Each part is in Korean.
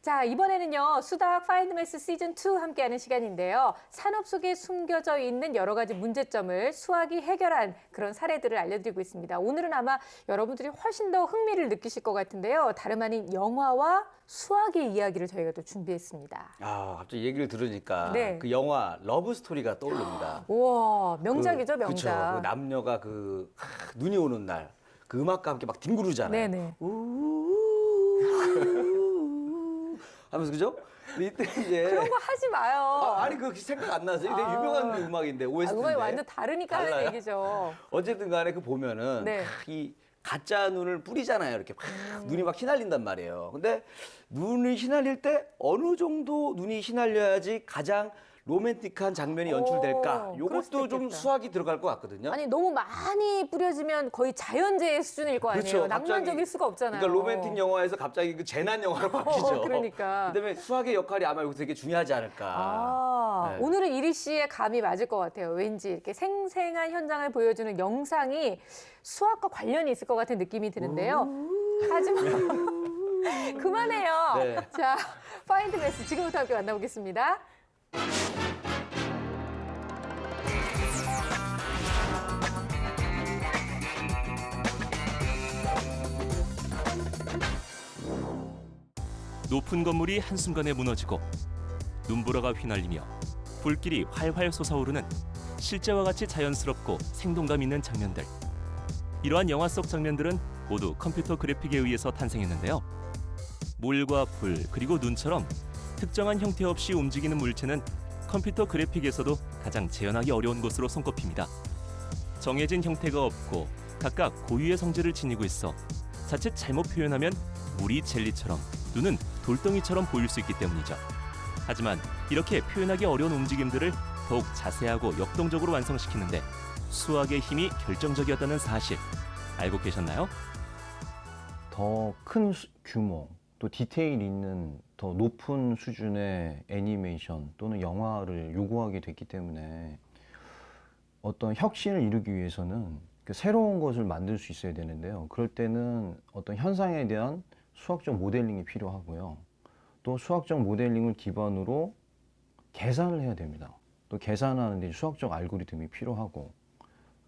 자, 이번에는요, 수학 파인드 매스 시즌2 함께하는 시간인데요. 산업 속에 숨겨져 있는 여러 가지 문제점을 수학이 해결한 그런 사례들을 알려드리고 있습니다. 오늘은 아마 여러분들이 훨씬 더 흥미를 느끼실 것 같은데요. 다름 아닌 영화와 수학의 이야기를 저희가 또 준비했습니다. 아, 갑자기 얘기를 들으니까 네. 그 영화 러브 스토리가 떠오릅니다. 우와, 명작이죠, 명작. 그쵸. 그 남녀가 눈이 오는 날 그 음악과 함께 막 뒹구르잖아요. 네네. 하면서 그죠? 근데 이때 이제 그런 거 하지 마요. 아니 그 생각 안 나서 되게 유명한 음악인데 OST인데. 음악이 완전 다르니까 하는 달라요? 얘기죠. 어쨌든 간에 그 보면은 네. 이 가짜 눈을 뿌리잖아요. 이렇게 막 눈이 막 휘날린단 말이에요. 근데 눈이 휘날릴 때 어느 정도 눈이 휘날려야지 가장 로맨틱한 장면이 연출될까? 오, 그럴 수도 요것도 좀 있겠다. 수학이 들어갈 것 같거든요. 아니, 너무 많이 뿌려지면 거의 자연재해 수준일 거 아니에요. 그렇죠. 낭만적일 수가 없잖아요. 그러니까 로맨틱 영화에서 갑자기 그 재난 영화로 바뀌죠. 그러니까. 그다음에 수학의 역할이 아마 여기서 되게 중요하지 않을까. 네. 오늘은 이리 씨의 감이 맞을 것 같아요. 왠지 이렇게 생생한 현장을 보여주는 영상이 수학과 관련이 있을 것 같은 느낌이 드는데요. 하지만 그만해요. 네. 자, 파인드 매스 지금부터 함께 만나보겠습니다. 높은 건물이 한순간에 무너지고 눈보라가 휘날리며 불길이 활활 솟아오르는 실제와 같이 자연스럽고 생동감 있는 장면들. 이러한 영화 속 장면들은 모두 컴퓨터 그래픽에 의해서 탄생했는데요. 물과 불 그리고 눈처럼 특정한 형태 없이 움직이는 물체는 컴퓨터 그래픽에서도 가장 재현하기 어려운 것으로 손꼽힙니다. 정해진 형태가 없고 각각 고유의 성질을 지니고 있어 자칫 잘못 표현하면 물이 젤리처럼 눈은 돌덩이처럼 보일 수 있기 때문이죠. 하지만 이렇게 표현하기 어려운 움직임들을 더욱 자세하고 역동적으로 완성시키는데 수학의 힘이 결정적이었다는 사실 알고 계셨나요? 더 큰 규모, 또 디테일 있는 더 높은 수준의 애니메이션 또는 영화를 요구하게 됐기 때문에 어떤 혁신을 이루기 위해서는 그 새로운 것을 만들 수 있어야 되는데요. 그럴 때는 어떤 현상에 대한 수학적 모델링이 필요하고요. 또 수학적 모델링을 기반으로 계산을 해야 됩니다. 또 계산하는 데 수학적 알고리즘이 필요하고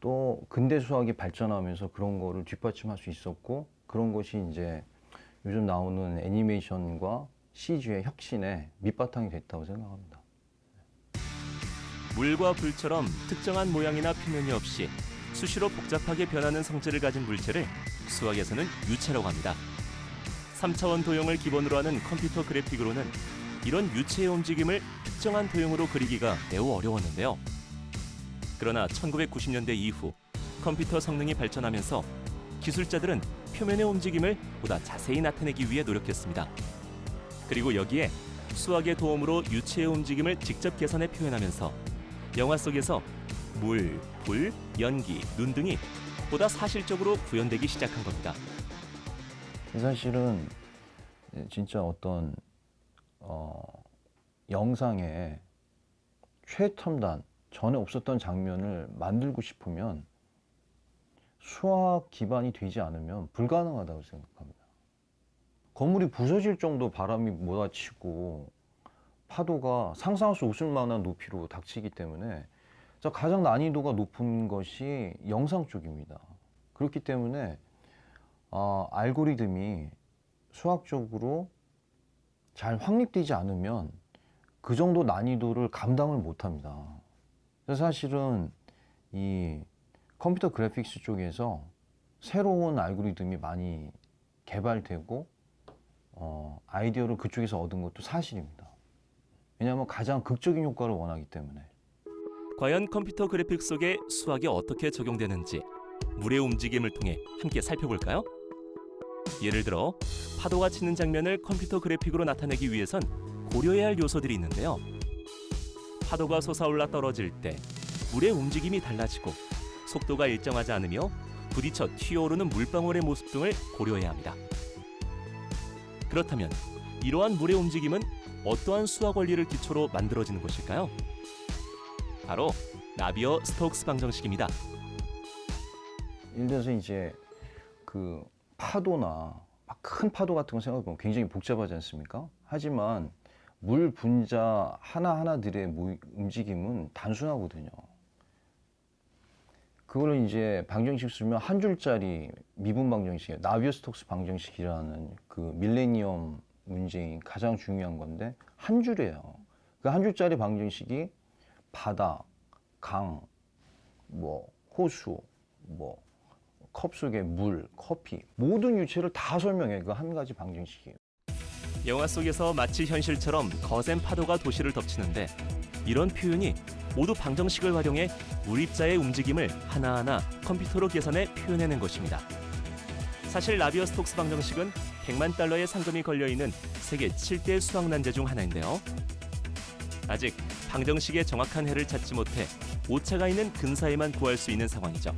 또 근대 수학이 발전하면서 그런 거를 뒷받침할 수 있었고 그런 것이 이제 요즘 나오는 애니메이션과 CG의 혁신의 밑바탕이 됐다고 생각합니다. 물과 불처럼 특정한 모양이나 표면이 없이 수시로 복잡하게 변하는 성질을 가진 물체를 수학에서는 유체라고 합니다. 3차원 도형을 기본으로 하는 컴퓨터 그래픽으로는 이런 유체의 움직임을 특정한 도형으로 그리기가 매우 어려웠는데요. 그러나 1990년대 이후 컴퓨터 성능이 발전하면서 기술자들은 표면의 움직임을 보다 자세히 나타내기 위해 노력했습니다. 그리고 여기에 수학의 도움으로 유체의 움직임을 직접 계산해 표현하면서 영화 속에서 물, 불, 연기, 눈 등이 보다 사실적으로 구현되기 시작한 겁니다. 사실은 진짜 어떤 영상의 최첨단, 전에 없었던 장면을 만들고 싶으면 수학 기반이 되지 않으면 불가능하다고 생각합니다. 건물이 부서질 정도 바람이 몰아치고 파도가 상상할 수 없을 만한 높이로 닥치기 때문에 가장 난이도가 높은 것이 영상 쪽입니다. 그렇기 때문에 알고리즘이 수학적으로 잘 확립되지 않으면 그 정도 난이도를 감당을 못합니다. 그래서 사실은 이 컴퓨터 그래픽스 쪽에서 새로운 알고리즘이 많이 개발되고 아이디어를 그쪽에서 얻은 것도 사실입니다. 왜냐하면 가장 극적인 효과를 원하기 때문에. 과연 컴퓨터 그래픽 속에 수학이 어떻게 적용되는지 물의 움직임을 통해 함께 살펴볼까요? 예를 들어 파도가 치는 장면을 컴퓨터 그래픽으로 나타내기 위해선 고려해야 할 요소들이 있는데요. 파도가 솟아올라 떨어질 때 물의 움직임이 달라지고 속도가 일정하지 않으며 부딪혀 튀어오르는 물방울의 모습 등을 고려해야 합니다. 그렇다면 이러한 물의 움직임은 어떠한 수학 원리를 기초로 만들어지는 것일까요? 바로 나비어 스톡스 방정식입니다. 예를 들어서 이제 그 파도나 막 큰 파도 같은 거 생각해보면 굉장히 복잡하지 않습니까? 하지만 물 분자 하나하나들의 움직임은 단순하거든요. 그거를 이제 방정식 쓰면 한 줄짜리 미분 방정식이에요. 나비어-스톡스 방정식이라는 그 밀레니엄 문제인 가장 중요한 건데 한 줄이에요. 그 한 줄짜리 방정식이 바다, 강, 뭐 호수, 뭐 컵 속의 물, 커피 모든 유체를 다 설명해. 그 한 가지 방정식이에요. 영화 속에서 마치 현실처럼 거센 파도가 도시를 덮치는데 이런 표현이 모두 방정식을 활용해 물입자의 움직임을 하나하나 컴퓨터로 계산해 표현해낸 것입니다. 사실 나비어-스톡스 방정식은 100만 달러의 상금이 걸려있는 세계 7대 수학 난제 중 하나인데요. 아직 방정식의 정확한 해를 찾지 못해 오차가 있는 근사에만 구할 수 있는 상황이죠.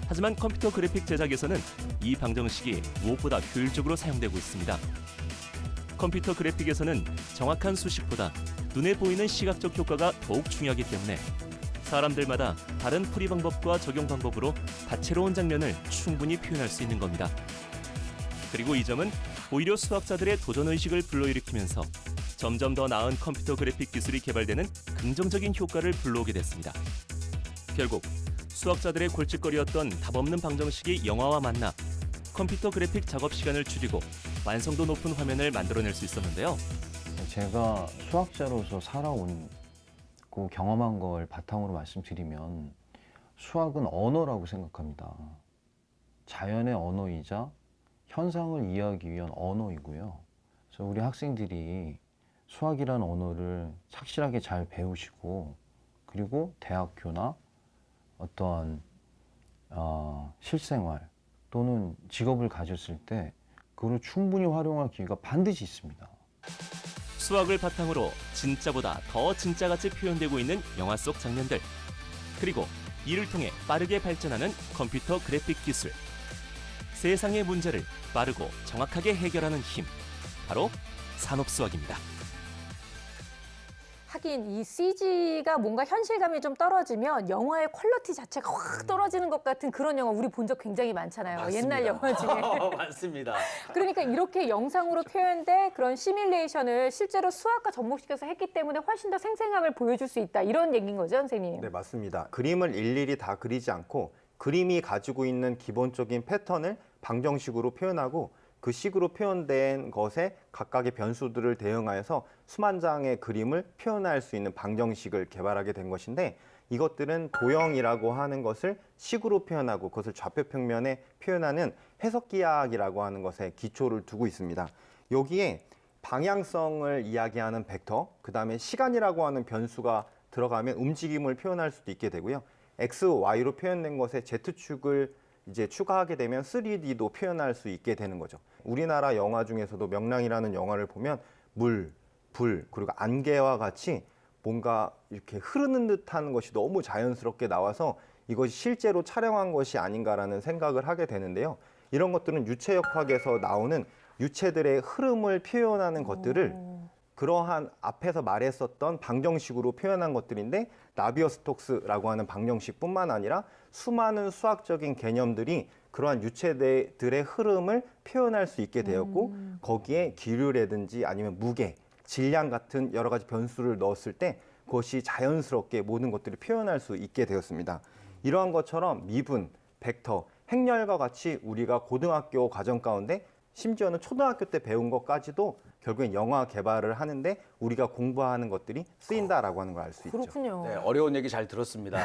하지만 컴퓨터 그래픽 제작에서는 이 방정식이 무엇보다 효율적으로 사용되고 있습니다. 컴퓨터 그래픽에서는 정확한 수식보다 눈에 보이는 시각적 효과가 더욱 중요하기 때문에 사람들마다 다른 풀이 방법과 적용 방법으로 다채로운 장면을 충분히 표현할 수 있는 겁니다. 그리고 이 점은 오히려 수학자들의 도전의식을 불러일으키면서 점점 더 나은 컴퓨터 그래픽 기술이 개발되는 긍정적인 효과를 불러오게 됐습니다. 결국 수학자들의 골칫거리였던 답없는 방정식이 영화와 만나 컴퓨터 그래픽 작업 시간을 줄이고 완성도 높은 화면을 만들어낼 수 있었는데요. 제가 수학자로서 살아온 그 경험한 걸 바탕으로 말씀드리면 수학은 언어라고 생각합니다. 자연의 언어이자 현상을 이해하기 위한 언어이고요. 그래서 우리 학생들이 수학이라는 언어를 착실하게 잘 배우시고 그리고 대학교나 어떠한 실생활 또는 직업을 가졌을 때 그걸 충분히 활용할 기회가 반드시 있습니다. 수학을 바탕으로 진짜보다 더 진짜같이 표현되고 있는 영화 속 장면들, 그리고 이를 통해 빠르게 발전하는 컴퓨터 그래픽 기술. 세상의 문제를 빠르고 정확하게 해결하는 힘, 바로 산업수학입니다. 하긴 이 CG가 뭔가 현실감이 좀 떨어지면 영화의 퀄리티 자체가 확 떨어지는 것 같은 그런 영화 우리 본 적 굉장히 많잖아요. 옛날 영화 중에. 맞습니다. 그러니까 이렇게 영상으로 표현된 그런 시뮬레이션을 실제로 수학과 접목시켜서 했기 때문에 훨씬 더 생생함을 보여줄 수 있다. 이런 얘기인 거죠, 선생님? 네, 맞습니다. 그림을 일일이 다 그리지 않고 그림이 가지고 있는 기본적인 패턴을 방정식으로 표현하고 그 식으로 표현된 것에 각각의 변수들을 대응하여서 수만 장의 그림을 표현할 수 있는 방정식을 개발하게 된 것인데 이것들은 도형이라고 하는 것을 식으로 표현하고 그것을 좌표 평면에 표현하는 해석기하학이라고 하는 것에 기초를 두고 있습니다. 여기에 방향성을 이야기하는 벡터, 그 다음에 시간이라고 하는 변수가 들어가면 움직임을 표현할 수도 있게 되고요. X, Y로 표현된 것에 Z축을 이제 추가하게 되면 3D도 표현할 수 있게 되는 거죠. 우리나라 영화 중에서도 명랑이라는 영화를 보면 물, 불, 그리고 안개와 같이 뭔가 이렇게 흐르는 듯한 것이 너무 자연스럽게 나와서 이것이 실제로 촬영한 것이 아닌가라는 생각을 하게 되는데요. 이런 것들은 유체역학에서 나오는 유체들의 흐름을 표현하는 것들을 그러한 앞에서 말했었던 방정식으로 표현한 것들인데 나비어-스톡스라고 하는 방정식뿐만 아니라 수많은 수학적인 개념들이 그러한 유체들의 흐름을 표현할 수 있게 되었고 거기에 기류라든지 아니면 무게, 질량 같은 여러 가지 변수를 넣었을 때 그것이 자연스럽게 모든 것들을 표현할 수 있게 되었습니다. 이러한 것처럼 미분, 벡터, 행렬과 같이 우리가 고등학교 과정 가운데 심지어는 초등학교 때 배운 것까지도 결국엔 영화 개발을 하는데 우리가 공부하는 것들이 쓰인다라고 하는 걸 알 수 있죠. 그렇군요. 네, 어려운 얘기 잘 들었습니다.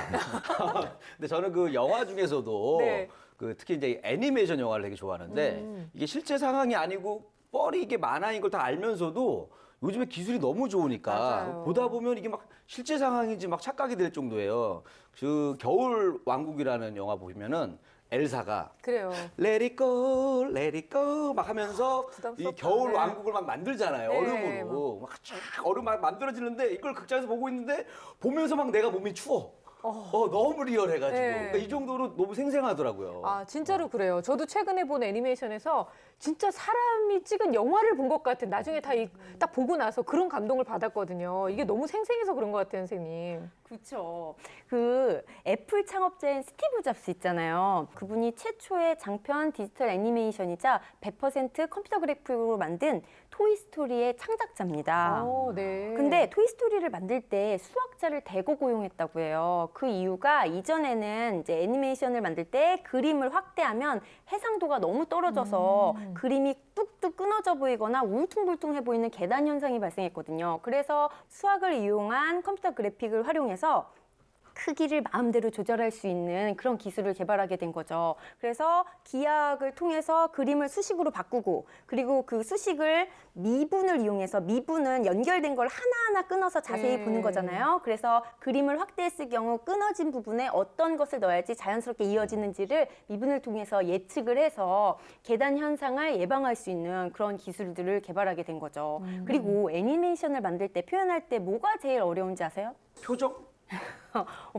근데 저는 그 영화 중에서도 네. 그 특히 이제 애니메이션 영화를 되게 좋아하는데 이게 실제 상황이 아니고 뻘이 이게 만화인 걸 다 알면서도 요즘에 기술이 너무 좋으니까 맞아요. 보다 보면 이게 막 실제 상황인지 막 착각이 될 정도예요. 그 겨울 왕국이라는 영화 보면은 엘사가 그래요. Let it go, let it go 막 하면서 이 부담스럽다. 겨울 네. 왕국을 막 만들잖아요. 네, 얼음으로. 막 쫙 얼음 막 만들어지는데 이걸 극장에서 보고 있는데 보면서 막 내가 몸이 추워. 너무 리얼해가지고. 네. 그러니까 이 정도로 너무 생생하더라고요. 아, 진짜로 그래요. 저도 최근에 본 애니메이션에서 진짜 사람이 찍은 영화를 본 것 같은 나중에 딱 보고 나서 그런 감동을 받았거든요. 이게 너무 생생해서 그런 것 같아요, 선생님. 그렇죠. 그 애플 창업자인 스티브 잡스 있잖아요. 그분이 최초의 장편 디지털 애니메이션이자 100% 컴퓨터 그래픽으로 만든 토이스토리의 창작자입니다. 네. 근데 토이스토리를 만들 때 수학자를 대거 고용했다고 해요. 그 이유가 이전에는 이제 애니메이션을 만들 때 그림을 확대하면 해상도가 너무 떨어져서 그림이 뚝뚝 끊어져 보이거나 울퉁불퉁해 보이는 계단 현상이 발생했거든요. 그래서 수학을 이용한 컴퓨터 그래픽을 활용해서 크기를 마음대로 조절할 수 있는 그런 기술을 개발하게 된 거죠. 그래서 기하학을 통해서 그림을 수식으로 바꾸고, 그리고 그 수식을 미분을 이용해서, 미분은 연결된 걸 하나하나 끊어서 자세히 네. 보는 거잖아요. 그래서 그림을 확대했을 경우 끊어진 부분에 어떤 것을 넣어야지 자연스럽게 이어지는지를 미분을 통해서 예측을 해서 계단 현상을 예방할 수 있는 그런 기술들을 개발하게 된 거죠. 그리고 애니메이션을 만들 때, 표현할 때 뭐가 제일 어려운지 아세요? 표정?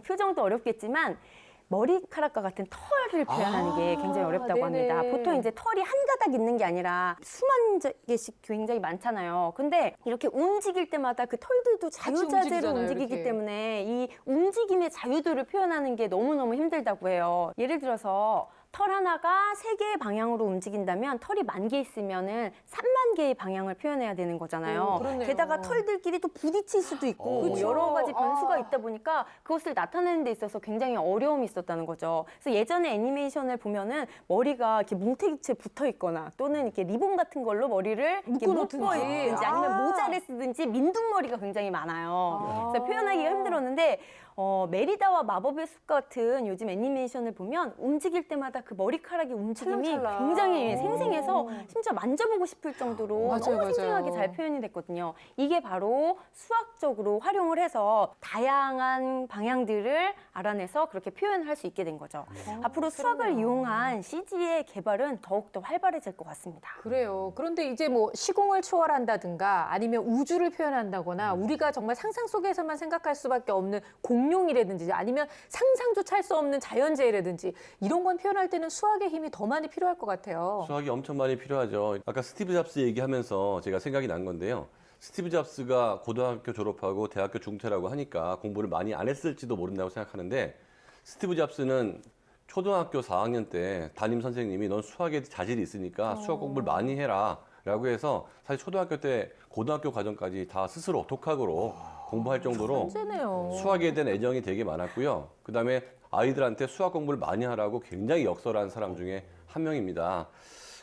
표정도 어렵겠지만 머리카락과 같은 털을 표현하는 게 굉장히 어렵다고 네네. 합니다. 보통 이제 털이 한 가닥 있는 게 아니라 수만 개씩 굉장히 많잖아요. 근데 이렇게 움직일 때마다 그 털들도 자유자재로 움직이잖아요, 움직이기 이렇게. 때문에 이 움직임의 자유도를 표현하는 게 너무너무 힘들다고 해요. 예를 들어서 털 하나가 3개의 방향으로 움직인다면 털이 10,000개 있으면은 30,000개의 방향을 표현해야 되는 거잖아요. 그렇네요. 게다가 털들끼리 또 부딪힐 수도 있고 뭐 그쵸. 여러 가지 변수가 아. 있다 보니까 그것을 나타내는 데 있어서 굉장히 어려움이 있었다는 거죠. 그래서 예전에 애니메이션을 보면은 머리가 이렇게 뭉태기채 붙어 있거나 또는 이렇게 리본 같은 걸로 머리를 이렇게 묶어놓든지. 묶어 있든지 아니면 아. 모자를 쓰든지 민둥머리가 굉장히 많아요. 아. 그래서 표현하기가 힘들었는데 메리다와 마법의 숲 같은 요즘 애니메이션을 보면 움직일 때마다 그 머리카락의 움직임이 찰랑찰랑. 굉장히 생생해서 심지어 만져보고 싶을 정도로 맞아요, 너무 맞아요. 생생하게 잘 표현이 됐거든요. 이게 바로 수학적으로 활용을 해서 다양한 방향들을 알아내서 그렇게 표현할 수 있게 된 거죠. 앞으로 수학을 그러네요. 이용한 CG의 개발은 더욱더 활발해질 것 같습니다. 그래요. 그런데 이제 뭐 시공을 초월한다든가 아니면 우주를 표현한다거나 우리가 정말 상상 속에서만 생각할 수밖에 없는 공룡이라든지 아니면 상상조차 할 수 없는 자연재해라든지 이런 건 표현할 때는 수학의 힘이 더 많이 필요할 것 같아요. 수학이 엄청 많이 필요하죠. 아까 스티브 잡스 얘기하면서 제가 생각이 난 건데요. 스티브 잡스가 고등학교 졸업하고 대학교 중퇴라고 하니까 공부를 많이 안 했을지도 모른다고 생각하는데 스티브 잡스는 초등학교 4학년 때 담임 선생님이 넌 수학에 자질이 있으니까 수학 공부를 많이 해라 라고 해서 사실 초등학교 때 고등학교 과정까지 다 스스로 독학으로 공부할 정도로 천재네요. 수학에 대한 애정이 되게 많았고요. 그다음에 아이들한테 수학 공부를 많이 하라고 굉장히 역설한 사람 중에 한 명입니다.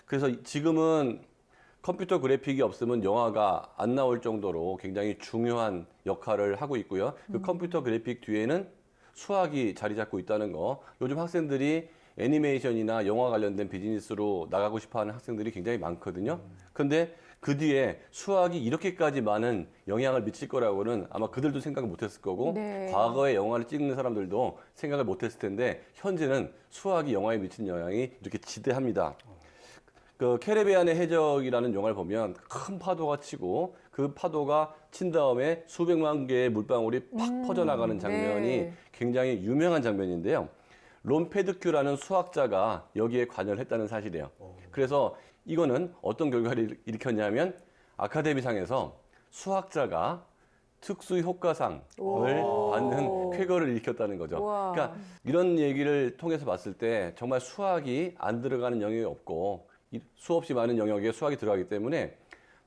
그래서 지금은 컴퓨터 그래픽이 없으면 영화가 안 나올 정도로 굉장히 중요한 역할을 하고 있고요. 그 컴퓨터 그래픽 뒤에는 수학이 자리 잡고 있다는 거. 요즘 학생들이 애니메이션이나 영화 관련된 비즈니스로 나가고 싶어하는 학생들이 굉장히 많거든요. 그런데 그 뒤에 수학이 이렇게까지 많은 영향을 미칠 거라고는 아마 그들도 생각을 못했을 거고 네. 과거에 영화를 찍는 사람들도 생각을 못했을 텐데 현재는 수학이 영화에 미치는 영향이 이렇게 지대합니다. 그 캐리비안의 해적이라는 영화를 보면 큰 파도가 치고 그 파도가 친 다음에 수백만 개의 물방울이 팍 퍼져나가는 장면이 네. 굉장히 유명한 장면인데요. 론 페드큐라는 수학자가 여기에 관여를 했다는 사실이에요. 그래서 이거는 어떤 결과를 일으켰냐면 아카데미상에서 수학자가 특수 효과상을 받는 쾌거를 일으켰다는 거죠. 우와. 그러니까 이런 얘기를 통해서 봤을 때 정말 수학이 안 들어가는 영역이 없고 수없이 많은 영역에 수학이 들어가기 때문에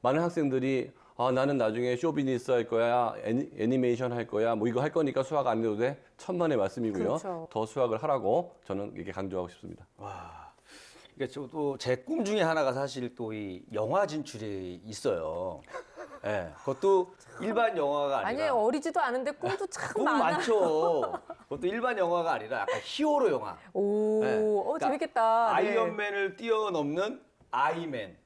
많은 학생들이 나는 나중에 쇼비니스 할 거야, 애니메이션 할 거야, 뭐 이거 할 거니까 수학 안 해도 돼. 천만의 말씀이고요. 그렇죠. 더 수학을 하라고 저는 이렇게 강조하고 싶습니다. 그러니까 저도 제 꿈 중에 하나가 사실 또 이 영화 진출이 있어요. 예, 그것도 일반 영화가 아니 아니라 어리지도 않은데 꿈도 참 꿈 많아. 많죠. 그것도 일반 영화가 아니라 약간 히어로 영화. 오, 네. 그러니까 재밌겠다. 네. 아이언맨을 뛰어넘는 아이맨.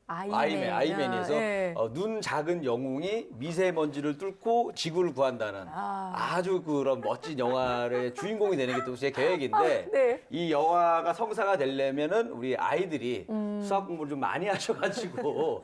아이맨에서 네. 눈 작은 영웅이 미세먼지를 뚫고 지구를 구한다는 아주 그런 멋진 영화의 주인공이 되는 게 또 제 계획인데 네. 이 영화가 성사가 되려면은 우리 아이들이 수학 공부를 좀 많이 하셔가지고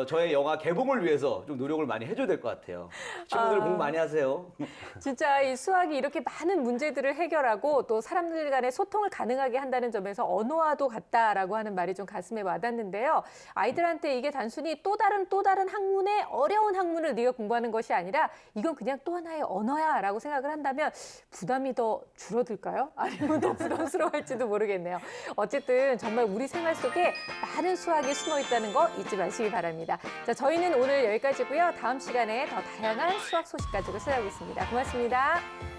저의 영화 개봉을 위해서 좀 노력을 많이 해줘야 될 것 같아요. 친구들 공부 많이 하세요. 진짜 이 수학이 이렇게 많은 문제들을 해결하고 또 사람들 간의 소통을 가능하게 한다는 점에서 언어와도 같다라고 하는 말이 좀 가슴에 와닿는데요. 아이들한테 이게 단순히 또 다른 학문의 어려운 학문을 네가 공부하는 것이 아니라 이건 그냥 또 하나의 언어야라고 생각을 한다면 부담이 더 줄어들까요? 아니면 더 부담스러워할지도 모르겠네요. 어쨌든 정말 우리 생활 속에 많은 수학이 숨어 있다는 거 잊지 마시기 바랍니다. 바랍니다. 자, 저희는 오늘 여기까지고요. 다음 시간에 더 다양한 수학 소식 가지고 찾아오겠습니다. 고맙습니다.